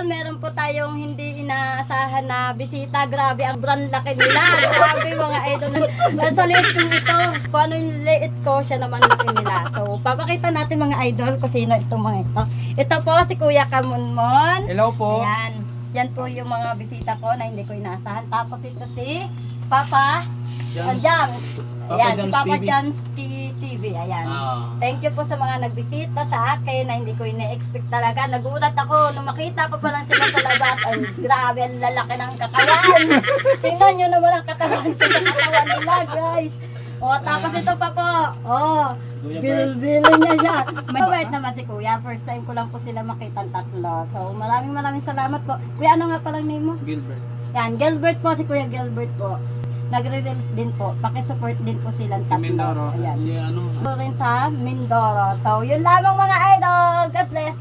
Meron po tayong hindi inaasahan na bisita. Grabe ang brand laki nila. Grabe mga idol. Sa liit kong ito. Kung ano yung liit ko, siya naman laki nila. So, papakita natin mga idol kung sino itong mga ito. Ito po si Kuya Kamunmon. Hello po. Ayan. Yan po yung mga bisita ko na hindi ko inaasahan. Tapos ito si Papa Jams. Ayan, si Papa Jams TV. Ayan. Thank you po sa mga nagbisita sa akin na hindi ko ina-expect talaga. Nagulat ako nung makita ko pa lang sila sa labas. Ay, grabe, ang lalaki ng katawan. Tingnan nyo naman ang katawan ko sa katawan nila, guys. O, tapos ito pa po. Oh, bil-bilo niya siya. Mabait naman si Kuya. First time ko lang po sila makita tatlo. So, maraming salamat po. Kuya, ano nga palang name mo? Gilbert. Yan, Gilbert po, si Kuya Gilbert po. Nagre-release din po. Pakisupport din po silang tatlo. Mindoro. Ayan. Si ano? Rin sa Mindoro. So, yun lamang mga idol. God bless.